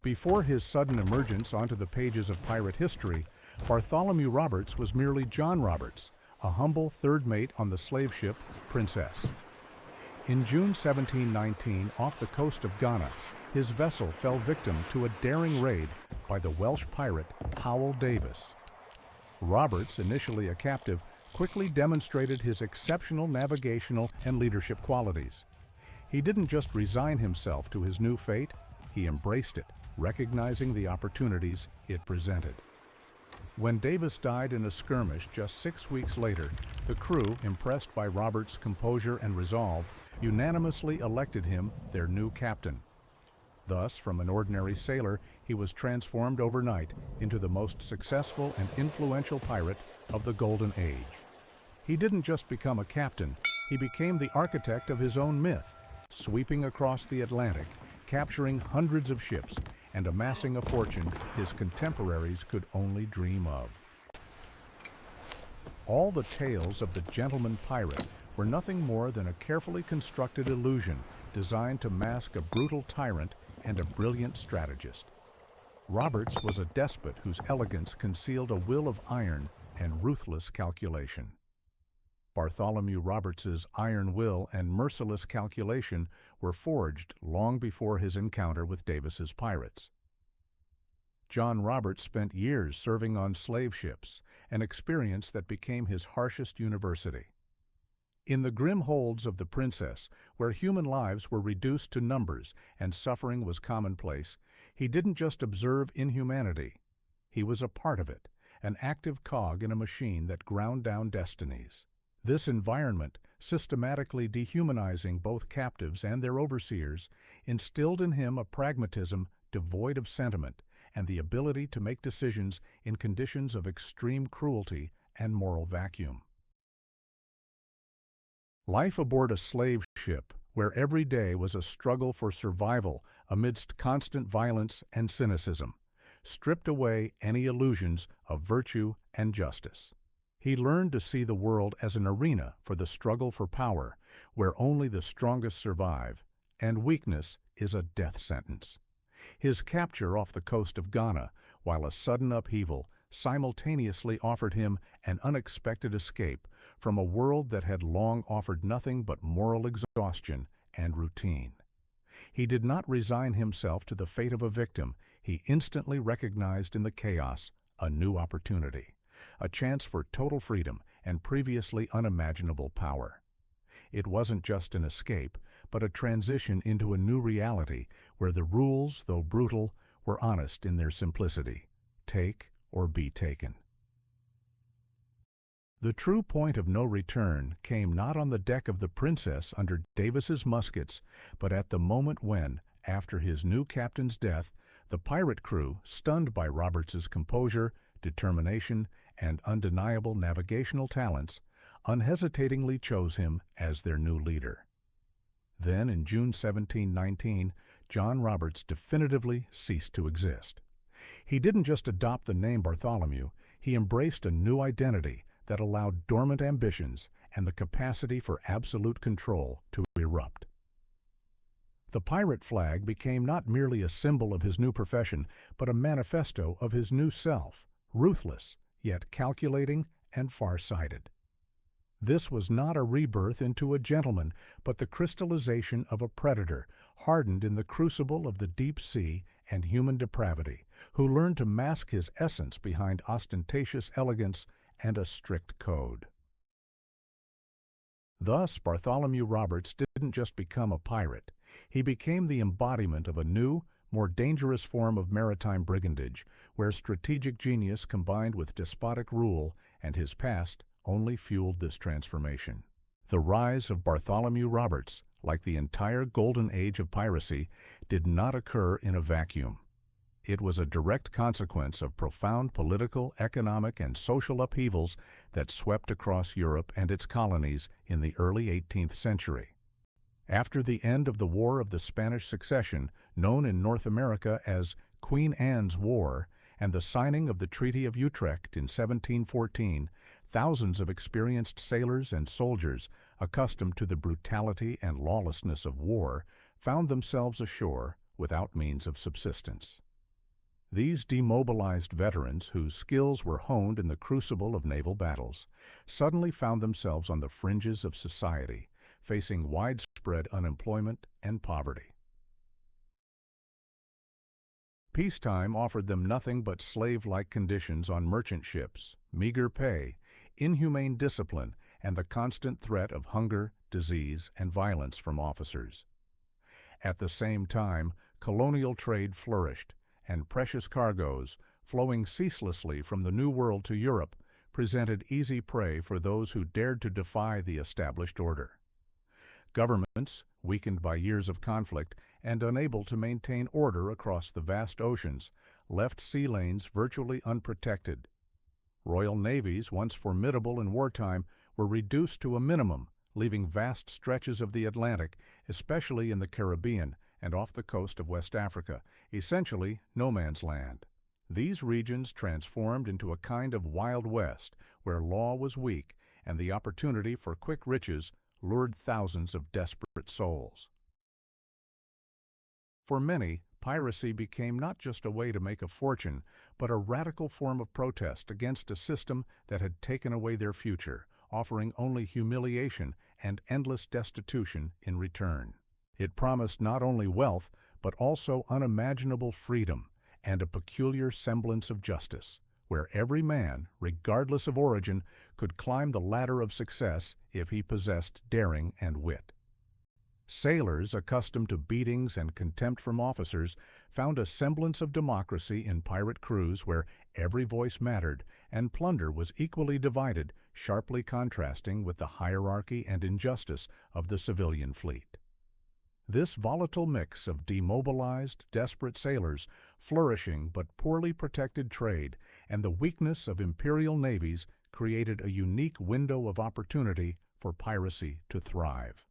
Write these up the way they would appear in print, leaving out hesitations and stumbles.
Before his sudden emergence onto the pages of pirate history, Bartholomew Roberts was merely John Roberts, a humble third mate on the slave ship Princess. In June 1719, off the coast of Ghana, his vessel fell victim to a daring raid by the Welsh pirate Howell Davis. Roberts, initially a captive, quickly demonstrated his exceptional navigational and leadership qualities. He didn't just resign himself to his new fate, he embraced it, recognizing the opportunities it presented. When Davis died in a skirmish just 6 weeks later, the crew, impressed by Roberts' composure and resolve, unanimously elected him their new captain. Thus, from an ordinary sailor, he was transformed overnight into the most successful and influential pirate of the Golden Age. He didn't just become a captain, he became the architect of his own myth, sweeping across the Atlantic, capturing hundreds of ships, and amassing a fortune his contemporaries could only dream of. All the tales of the gentleman pirate were nothing more than a carefully constructed illusion designed to mask a brutal tyrant and a brilliant strategist. Roberts was a despot whose elegance concealed a will of iron and ruthless calculation. Bartholomew Roberts's iron will and merciless calculation were forged long before his encounter with Davis's pirates. John Roberts spent years serving on slave ships, an experience that became his harshest university. In the grim holds of the Princess, where human lives were reduced to numbers and suffering was commonplace, he didn't just observe inhumanity. He was a part of it, an active cog in a machine that ground down destinies. This environment, systematically dehumanizing both captives and their overseers, instilled in him a pragmatism devoid of sentiment and the ability to make decisions in conditions of extreme cruelty and moral vacuum. Life aboard a slave ship, where every day was a struggle for survival amidst constant violence and cynicism, stripped away any illusions of virtue and justice. He learned to see the world as an arena for the struggle for power, where only the strongest survive, and weakness is a death sentence. His capture off the coast of Ghana, while a sudden upheaval, simultaneously offered him an unexpected escape from a world that had long offered nothing but moral exhaustion and routine. He did not resign himself to the fate of a victim. He instantly recognized in the chaos a new opportunity, a chance for total freedom and previously unimaginable power. It wasn't just an escape, but a transition into a new reality where the rules, though brutal, were honest in their simplicity. Take or be taken. The true point of no return came not on the deck of the Princess under Davis's muskets, but at the moment when, after his new captain's death, the pirate crew, stunned by Roberts's composure, determination, and undeniable navigational talents, unhesitatingly chose him as their new leader. Then, in June 1719, John Roberts definitively ceased to exist. He didn't just adopt the name Bartholomew, he embraced a new identity that allowed dormant ambitions and the capacity for absolute control to erupt. The pirate flag became not merely a symbol of his new profession, but a manifesto of his new self, ruthless, yet calculating and far-sighted. This was not a rebirth into a gentleman, but the crystallization of a predator, hardened in the crucible of the deep sea and human depravity, who learned to mask his essence behind ostentatious elegance and a strict code. Thus, Bartholomew Roberts didn't just become a pirate. He became the embodiment of a new, more dangerous form of maritime brigandage, where strategic genius combined with despotic rule, and his past only fueled this transformation. The rise of Bartholomew Roberts, like the entire Golden Age of Piracy, did not occur in a vacuum. It was a direct consequence of profound political, economic, and social upheavals that swept across Europe and its colonies in the early 18th century. After the end of the War of the Spanish Succession, known in North America as Queen Anne's War, and the signing of the Treaty of Utrecht in 1714, thousands of experienced sailors and soldiers, accustomed to the brutality and lawlessness of war, found themselves ashore without means of subsistence. These demobilized veterans, whose skills were honed in the crucible of naval battles, suddenly found themselves on the fringes of society, facing widespread unemployment and poverty. Peacetime offered them nothing but slave-like conditions on merchant ships, meager pay, inhumane discipline, and the constant threat of hunger, disease, and violence from officers. At the same time, colonial trade flourished, and precious cargoes, flowing ceaselessly from the New World to Europe, presented easy prey for those who dared to defy the established order. Governments, weakened by years of conflict and unable to maintain order across the vast oceans, left sea lanes virtually unprotected. Royal navies, once formidable in wartime, were reduced to a minimum, leaving vast stretches of the Atlantic, especially in the Caribbean and off the coast of West Africa, essentially no man's land. These regions transformed into a kind of Wild West, where law was weak and the opportunity for quick riches lured thousands of desperate souls. For many, piracy became not just a way to make a fortune, but a radical form of protest against a system that had taken away their future, offering only humiliation and endless destitution in return. It promised not only wealth, but also unimaginable freedom and a peculiar semblance of justice, where every man, regardless of origin, could climb the ladder of success if he possessed daring and wit. Sailors, accustomed to beatings and contempt from officers, found a semblance of democracy in pirate crews where every voice mattered and plunder was equally divided, sharply contrasting with the hierarchy and injustice of the civilian fleet. This volatile mix of demobilized, desperate sailors, flourishing but poorly protected trade, and the weakness of imperial navies created a unique window of opportunity for piracy to thrive.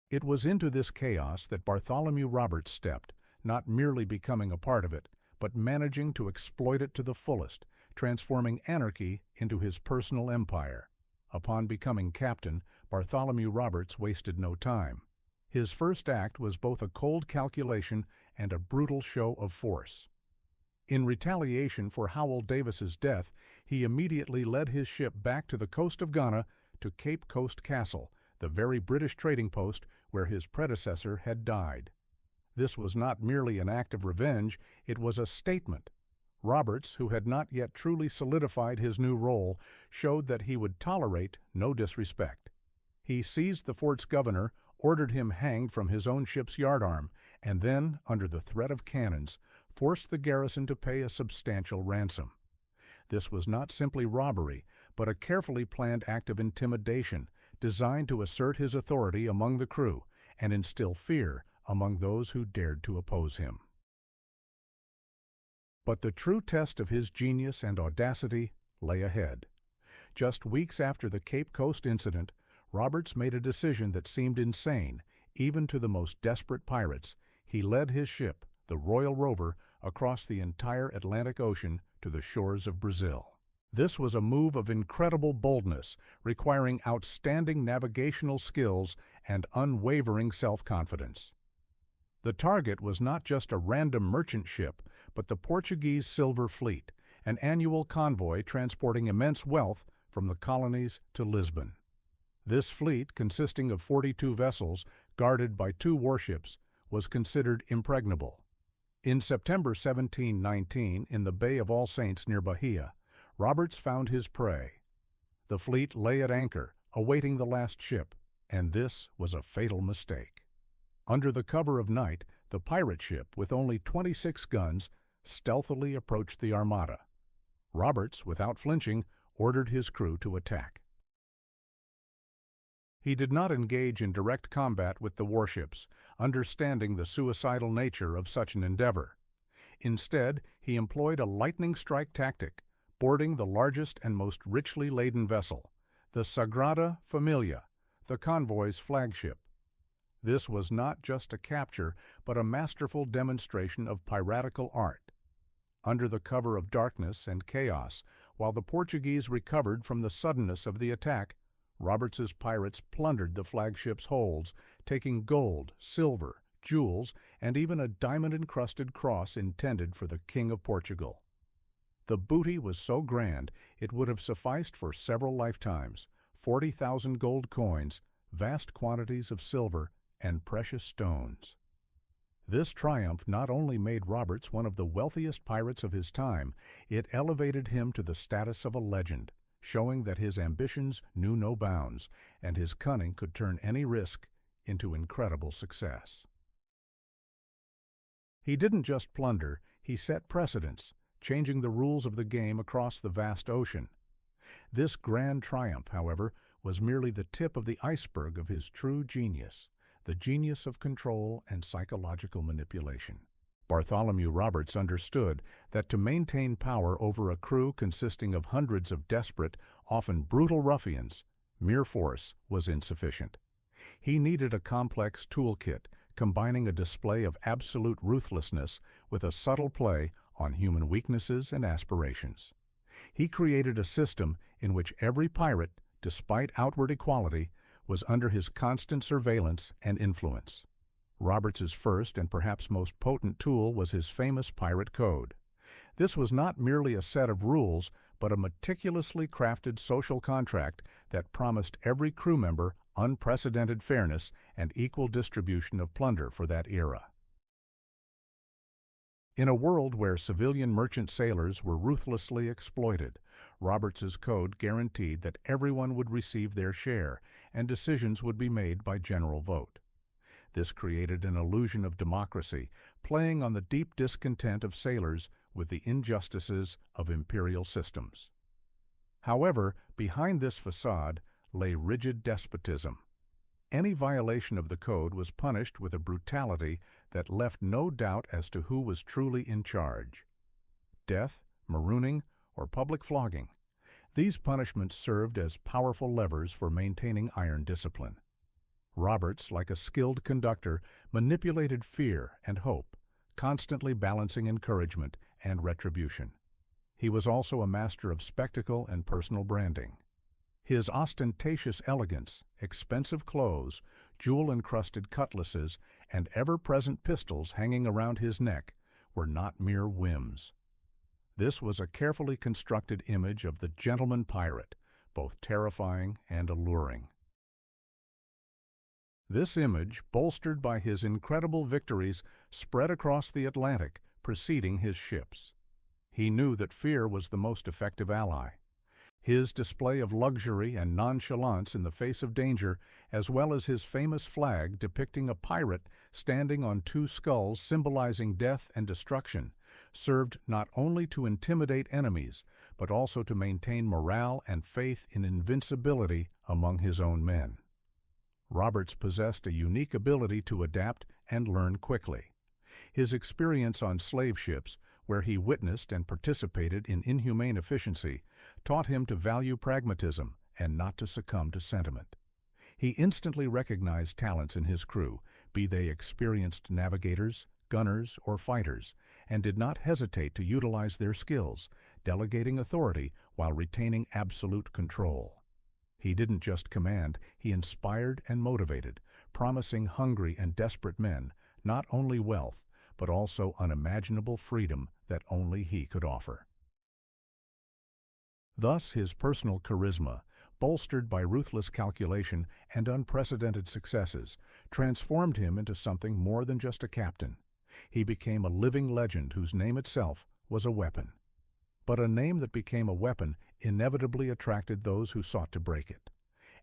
It was into this chaos that Bartholomew Roberts stepped, not merely becoming a part of it, but managing to exploit it to the fullest, transforming anarchy into his personal empire. Upon becoming captain, Bartholomew Roberts wasted no time. His first act was both a cold calculation and a brutal show of force. In retaliation for Howell Davis's death, he immediately led his ship back to the coast of Ghana to Cape Coast Castle, the very British trading post where his predecessor had died. This was not merely an act of revenge, it was a statement. Roberts, who had not yet truly solidified his new role, showed that he would tolerate no disrespect. He seized the fort's governor, ordered him hanged from his own ship's yardarm, and then, under the threat of cannons, forced the garrison to pay a substantial ransom. This was not simply robbery, but a carefully planned act of intimidation, designed to assert his authority among the crew and instill fear among those who dared to oppose him. But the true test of his genius and audacity lay ahead. Just weeks after the Cape Coast incident, Roberts made a decision that seemed insane, even to the most desperate pirates. He led his ship, the Royal Rover, across the entire Atlantic Ocean to the shores of Brazil. This was a move of incredible boldness, requiring outstanding navigational skills and unwavering self-confidence. The target was not just a random merchant ship, but the Portuguese Silver Fleet, an annual convoy transporting immense wealth from the colonies to Lisbon. This fleet, consisting of 42 vessels guarded by 2 warships, was considered impregnable. In September 1719, in the Bay of All Saints near Bahia, Roberts found his prey. The fleet lay at anchor, awaiting the last ship, and this was a fatal mistake. Under the cover of night, the pirate ship, with only 26 guns, stealthily approached the armada. Roberts, without flinching, ordered his crew to attack. He did not engage in direct combat with the warships, understanding the suicidal nature of such an endeavor. Instead, he employed a lightning strike tactic, boarding the largest and most richly laden vessel, the Sagrada Familia, the convoy's flagship. This was not just a capture, but a masterful demonstration of piratical art. Under the cover of darkness and chaos, while the Portuguese recovered from the suddenness of the attack, Roberts's pirates plundered the flagship's holds, taking gold, silver, jewels, and even a diamond-encrusted cross intended for the King of Portugal. The booty was so grand it would have sufficed for several lifetimes, 40,000 gold coins, vast quantities of silver, and precious stones. This triumph not only made Roberts one of the wealthiest pirates of his time, it elevated him to the status of a legend, showing that his ambitions knew no bounds, and his cunning could turn any risk into incredible success. He didn't just plunder, he set precedents, changing the rules of the game across the vast ocean. This grand triumph, however, was merely the tip of the iceberg of his true genius, the genius of control and psychological manipulation. Bartholomew Roberts understood that to maintain power over a crew consisting of hundreds of desperate, often brutal ruffians, mere force was insufficient. He needed a complex toolkit, combining a display of absolute ruthlessness with a subtle play on human weaknesses and aspirations. He created a system in which every pirate, despite outward equality, was under his constant surveillance and influence. Roberts's first and perhaps most potent tool was his famous pirate code. This was not merely a set of rules, but a meticulously crafted social contract that promised every crew member unprecedented fairness and equal distribution of plunder for that era. In a world where civilian merchant sailors were ruthlessly exploited, Roberts's code guaranteed that everyone would receive their share, and decisions would be made by general vote. This created an illusion of democracy, playing on the deep discontent of sailors with the injustices of imperial systems. However, behind this facade lay rigid despotism. Any violation of the code was punished with a brutality that left no doubt as to who was truly in charge. Death, marooning, or public flogging. These punishments served as powerful levers for maintaining iron discipline. Roberts, like a skilled conductor, manipulated fear and hope, constantly balancing encouragement and retribution. He was also a master of spectacle and personal branding. His ostentatious elegance, expensive clothes, jewel-encrusted cutlasses, and ever-present pistols hanging around his neck were not mere whims. This was a carefully constructed image of the gentleman pirate, both terrifying and alluring. This image, bolstered by his incredible victories, spread across the Atlantic, preceding his ships. He knew that fear was the most effective ally. His display of luxury and nonchalance in the face of danger, as well as his famous flag depicting a pirate standing on two skulls symbolizing death and destruction, served not only to intimidate enemies, but also to maintain morale and faith in invincibility among his own men. Roberts possessed a unique ability to adapt and learn quickly. His experience on slave ships, where he witnessed and participated in inhumane efficiency, taught him to value pragmatism and not to succumb to sentiment. He instantly recognized talents in his crew, be they experienced navigators, gunners, or fighters, and did not hesitate to utilize their skills, delegating authority while retaining absolute control. He didn't just command, he inspired and motivated, promising hungry and desperate men not only wealth, but also unimaginable freedom that only he could offer. Thus his personal charisma, bolstered by ruthless calculation and unprecedented successes, transformed him into something more than just a captain. He became a living legend whose name itself was a weapon. But a name that became a weapon inevitably attracted those who sought to break it.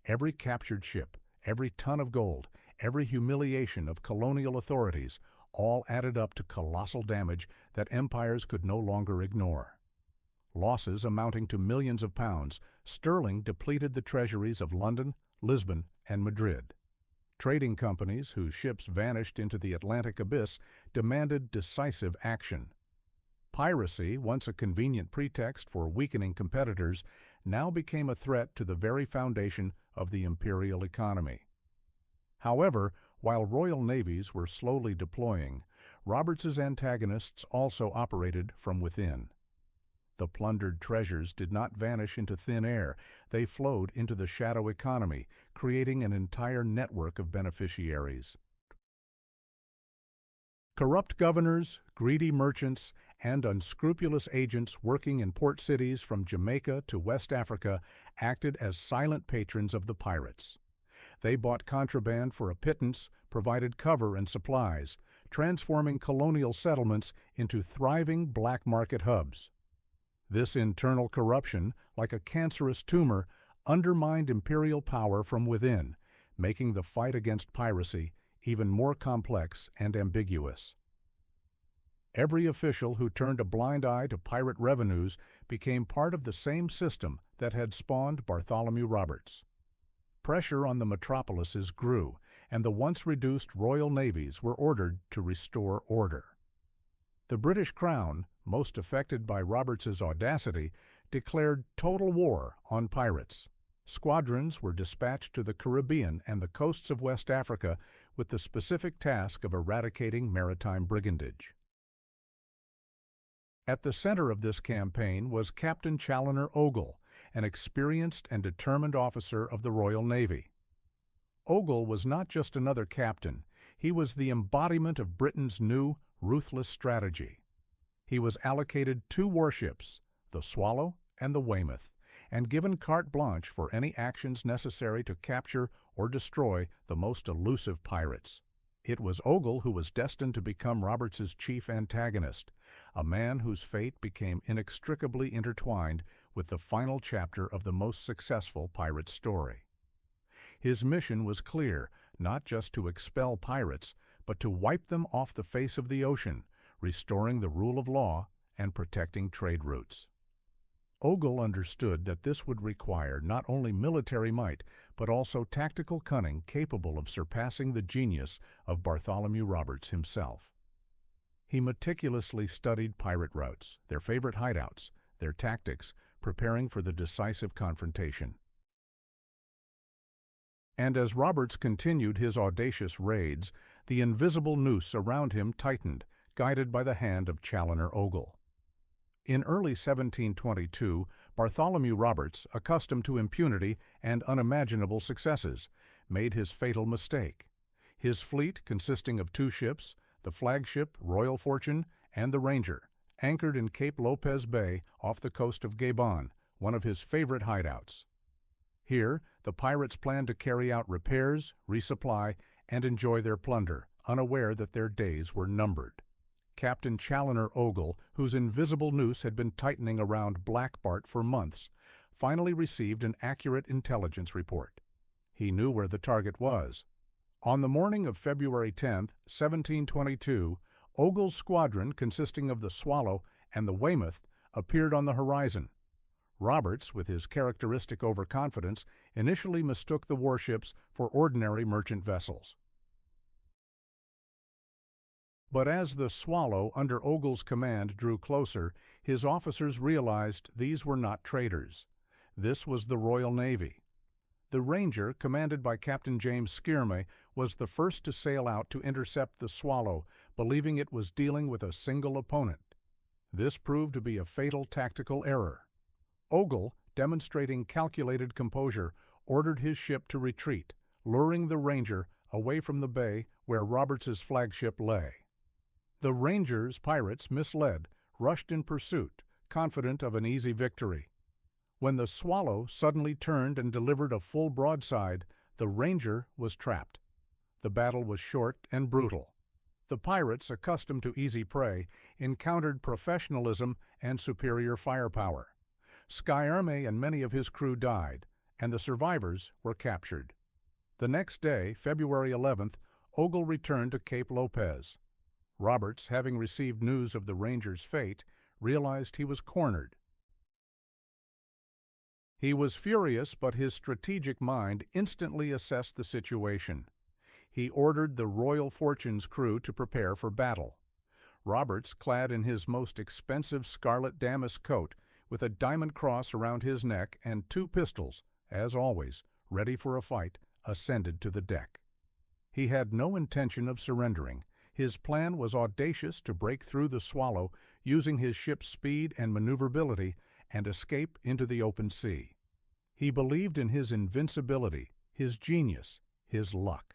Every captured ship, every ton of gold, every humiliation of colonial authorities, all added up to colossal damage that empires could no longer ignore. Losses amounting to millions of pounds, sterling depleted the treasuries of London, Lisbon, and Madrid. Trading companies, whose ships vanished into the Atlantic abyss, demanded decisive action. Piracy, once a convenient pretext for weakening competitors, now became a threat to the very foundation of the imperial economy. However, while royal navies were slowly deploying, Roberts's antagonists also operated from within. The plundered treasures did not vanish into thin air. They flowed into the shadow economy, creating an entire network of beneficiaries. Corrupt governors, greedy merchants, and unscrupulous agents working in port cities from Jamaica to West Africa acted as silent patrons of the pirates. They bought contraband for a pittance, provided cover and supplies, transforming colonial settlements into thriving black market hubs. This internal corruption, like a cancerous tumor, undermined imperial power from within, making the fight against piracy even more complex and ambiguous. Every official who turned a blind eye to pirate revenues became part of the same system that had spawned Bartholomew Roberts. Pressure on the metropolises grew, and the once reduced royal navies were ordered to restore order. The British Crown, most affected by Roberts's audacity, declared total war on pirates. Squadrons were dispatched to the Caribbean and the coasts of West Africa with the specific task of eradicating maritime brigandage. At the center of this campaign was Captain Chaloner Ogle, an experienced and determined officer of the Royal Navy. Ogle was not just another captain, he was the embodiment of Britain's new, ruthless strategy. He was allocated 2 warships, the Swallow and the Weymouth, and given carte blanche for any actions necessary to capture or destroy the most elusive pirates. It was Ogle who was destined to become Roberts's chief antagonist, a man whose fate became inextricably intertwined with the final chapter of the most successful pirate story. His mission was clear, not just to expel pirates, but to wipe them off the face of the ocean, restoring the rule of law and protecting trade routes. Ogle understood that this would require not only military might, but also tactical cunning capable of surpassing the genius of Bartholomew Roberts himself. He meticulously studied pirate routes, their favorite hideouts, their tactics, preparing for the decisive confrontation. And as Roberts continued his audacious raids, the invisible noose around him tightened, guided by the hand of Chaloner Ogle. In early 1722, Bartholomew Roberts, accustomed to impunity and unimaginable successes, made his fatal mistake. His fleet, consisting of 2 ships, the flagship Royal Fortune and the Ranger, anchored in Cape Lopez Bay off the coast of Gabon, one of his favorite hideouts. Here, the pirates planned to carry out repairs, resupply, and enjoy their plunder, unaware that their days were numbered. Captain Chaloner Ogle, whose invisible noose had been tightening around Black Bart for months, finally received an accurate intelligence report. He knew where the target was. On the morning of February 10, 1722, Ogle's squadron, consisting of the Swallow and the Weymouth, appeared on the horizon. Roberts, with his characteristic overconfidence, initially mistook the warships for ordinary merchant vessels. But as the Swallow, under Ogle's command, drew closer, his officers realized these were not traders. This was the Royal Navy. The Ranger, commanded by Captain James Skierme, was the first to sail out to intercept the Swallow, believing it was dealing with a single opponent. This proved to be a fatal tactical error. Ogle, demonstrating calculated composure, ordered his ship to retreat, luring the Ranger away from the bay where Roberts's flagship lay. The Ranger's pirates, misled, rushed in pursuit, confident of an easy victory. When the Swallow suddenly turned and delivered a full broadside, the Ranger was trapped. The battle was short and brutal. The pirates, accustomed to easy prey, encountered professionalism and superior firepower. Skierme and many of his crew died, and the survivors were captured. The next day, February 11th, Ogle returned to Cape Lopez. Roberts, having received news of the Ranger's fate, realized he was cornered. He was furious, but his strategic mind instantly assessed the situation. He ordered the Royal Fortune's crew to prepare for battle. Roberts, clad in his most expensive scarlet damask coat, with a diamond cross around his neck and 2 pistols, as always, ready for a fight, ascended to the deck. He had no intention of surrendering. His plan was audacious to break through the Swallow, using his ship's speed and maneuverability, and escape into the open sea. He believed in his invincibility, his genius, his luck.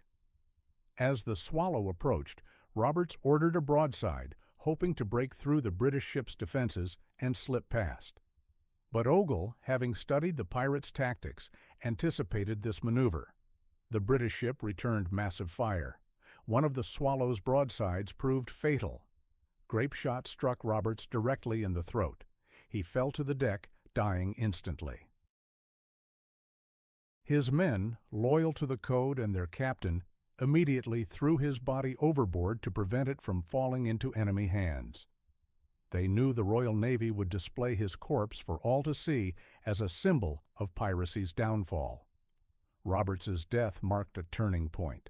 As the Swallow approached, Roberts ordered a broadside, hoping to break through the British ship's defenses and slip past. But Ogle, having studied the pirates' tactics, anticipated this maneuver. The British ship returned massive fire. One of the Swallow's broadsides proved fatal. Grape shot struck Roberts directly in the throat. He fell to the deck, dying instantly. His men, loyal to the code and their captain, immediately threw his body overboard to prevent it from falling into enemy hands. They knew the Royal Navy would display his corpse for all to see as a symbol of piracy's downfall. Roberts's death marked a turning point.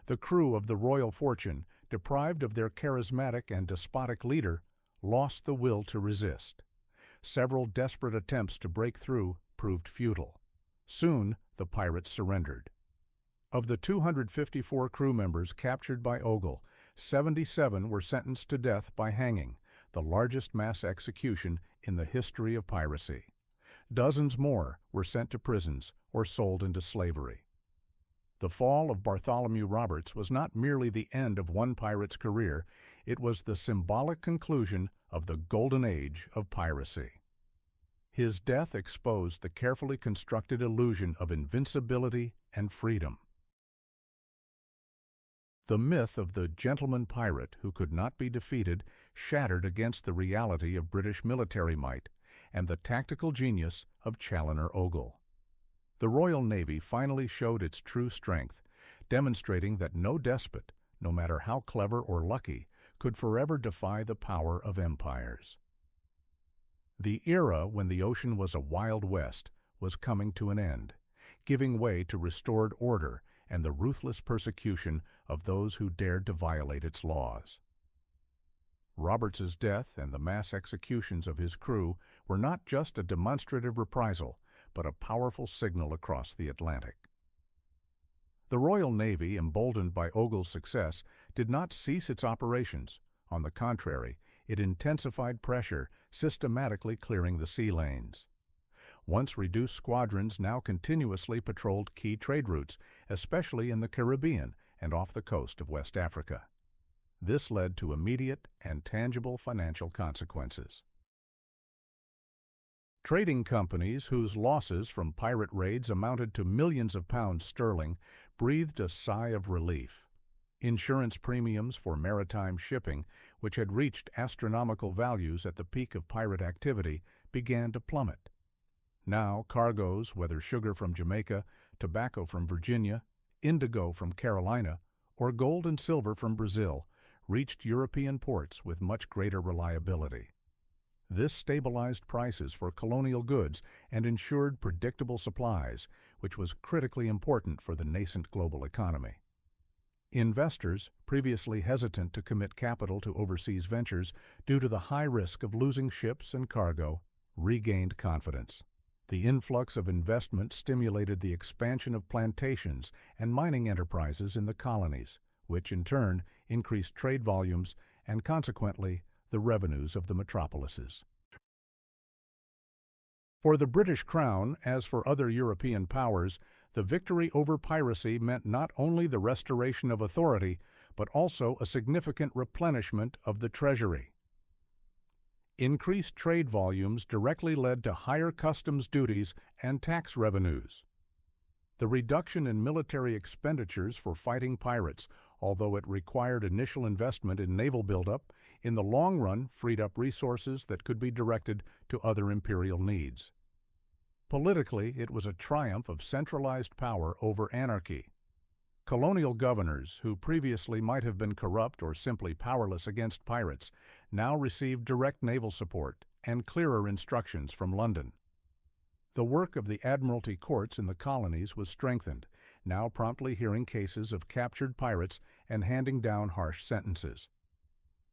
The crew of the Royal Fortune, deprived of their charismatic and despotic leader, lost the will to resist. Several desperate attempts to break through proved futile. Soon, the pirates surrendered. Of the 254 crew members captured by Ogle, 77 were sentenced to death by hanging, the largest mass execution in the history of piracy. Dozens more were sent to prisons or sold into slavery. The fall of Bartholomew Roberts was not merely the end of one pirate's career, it was the symbolic conclusion of the Golden Age of Piracy. His death exposed the carefully constructed illusion of invincibility and freedom. The myth of the gentleman pirate who could not be defeated shattered against the reality of British military might and the tactical genius of Chaloner Ogle. The Royal Navy finally showed its true strength, demonstrating that no despot, no matter how clever or lucky, could forever defy the power of empires. The era when the ocean was a Wild West was coming to an end, giving way to restored order and the ruthless persecution of those who dared to violate its laws. Roberts's death and the mass executions of his crew were not just a demonstrative reprisal, but a powerful signal across the Atlantic. The Royal Navy, emboldened by Ogle's success, did not cease its operations. On the contrary, it intensified pressure, systematically clearing the sea lanes. Once reduced squadrons now continuously patrolled key trade routes, especially in the Caribbean and off the coast of West Africa. This led to immediate and tangible financial consequences. Trading companies whose losses from pirate raids amounted to millions of pounds sterling breathed a sigh of relief. Insurance premiums for maritime shipping, which had reached astronomical values at the peak of pirate activity, began to plummet. Now cargoes, whether sugar from Jamaica, tobacco from Virginia, indigo from Carolina, or gold and silver from Brazil, reached European ports with much greater reliability. This stabilized prices for colonial goods and ensured predictable supplies, which was critically important for the nascent global economy. Investors, previously hesitant to commit capital to overseas ventures due to the high risk of losing ships and cargo, regained confidence. The influx of investment stimulated the expansion of plantations and mining enterprises in the colonies, which in turn increased trade volumes and consequently the revenues of the metropolises. For the British Crown, as for other European powers, the victory over piracy meant not only the restoration of authority, but also a significant replenishment of the treasury. Increased trade volumes directly led to higher customs duties and tax revenues. The reduction in military expenditures for fighting pirates, although it required initial investment in naval buildup, in the long run freed up resources that could be directed to other imperial needs. Politically, it was a triumph of centralized power over anarchy. Colonial governors, who previously might have been corrupt or simply powerless against pirates, now received direct naval support and clearer instructions from London. The work of the Admiralty courts in the colonies was strengthened, now promptly hearing cases of captured pirates and handing down harsh sentences.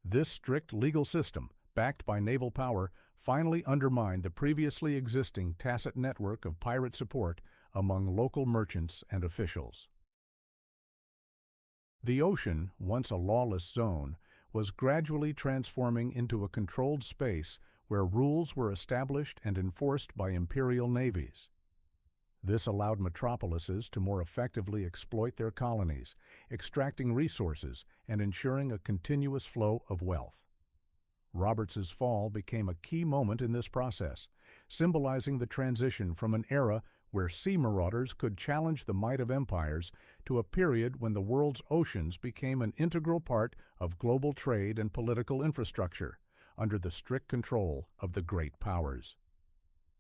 This strict legal system, backed by naval power, finally undermined the previously existing tacit network of pirate support among local merchants and officials. The ocean, once a lawless zone, was gradually transforming into a controlled space where rules were established and enforced by imperial navies. This allowed metropolises to more effectively exploit their colonies, extracting resources and ensuring a continuous flow of wealth. Roberts's fall became a key moment in this process, symbolizing the transition from an era where sea marauders could challenge the might of empires to a period when the world's oceans became an integral part of global trade and political infrastructure, under the strict control of the great powers.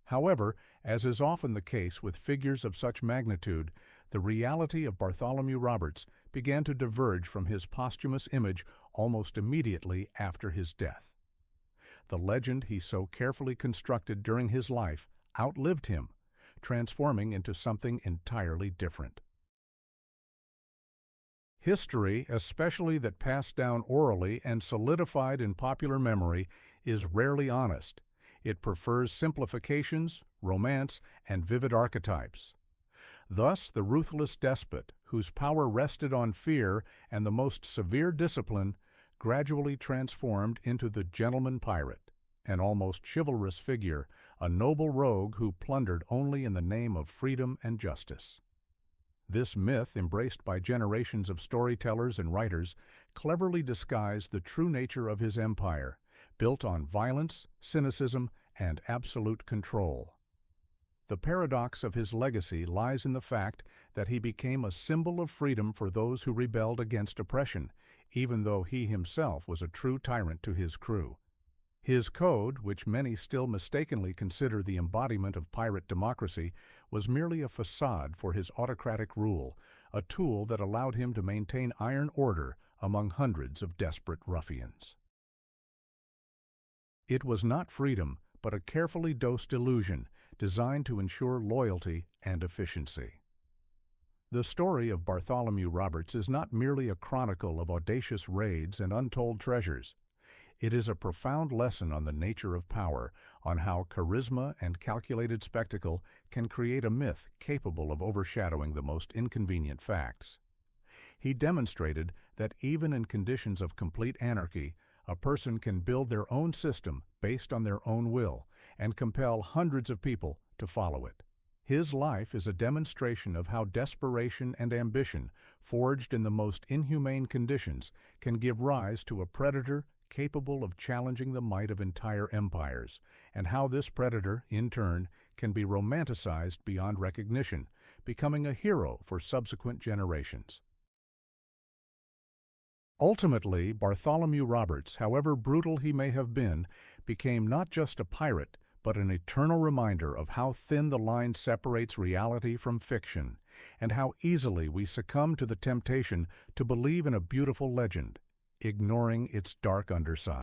However, as is often the case with figures of such magnitude, the reality of Bartholomew Roberts began to diverge from his posthumous image almost immediately after his death. The legend he so carefully constructed during his life outlived him, transforming into something entirely different. History, especially that passed down orally and solidified in popular memory, is rarely honest. It prefers simplifications, romance, and vivid archetypes. Thus, the ruthless despot, whose power rested on fear and the most severe discipline, gradually transformed into the gentleman pirate, an almost chivalrous figure, a noble rogue who plundered only in the name of freedom and justice. This myth, embraced by generations of storytellers and writers, cleverly disguised the true nature of his empire, built on violence, cynicism, and absolute control. The paradox of his legacy lies in the fact that he became a symbol of freedom for those who rebelled against oppression, even though he himself was a true tyrant to his crew. His code, which many still mistakenly consider the embodiment of pirate democracy, was merely a facade for his autocratic rule, a tool that allowed him to maintain iron order among hundreds of desperate ruffians. It was not freedom, but a carefully dosed illusion designed to ensure loyalty and efficiency. The story of Bartholomew Roberts is not merely a chronicle of audacious raids and untold treasures. It is a profound lesson on the nature of power, on how charisma and calculated spectacle can create a myth capable of overshadowing the most inconvenient facts. He demonstrated that even in conditions of complete anarchy, a person can build their own system based on their own will and compel hundreds of people to follow it. His life is a demonstration of how desperation and ambition, forged in the most inhumane conditions, can give rise to a predator capable of challenging the might of entire empires, and how this predator, in turn, can be romanticized beyond recognition, becoming a hero for subsequent generations. Ultimately, Bartholomew Roberts, however brutal he may have been, became not just a pirate, but an eternal reminder of how thin the line separates reality from fiction, and how easily we succumb to the temptation to believe in a beautiful legend, ignoring its dark underside.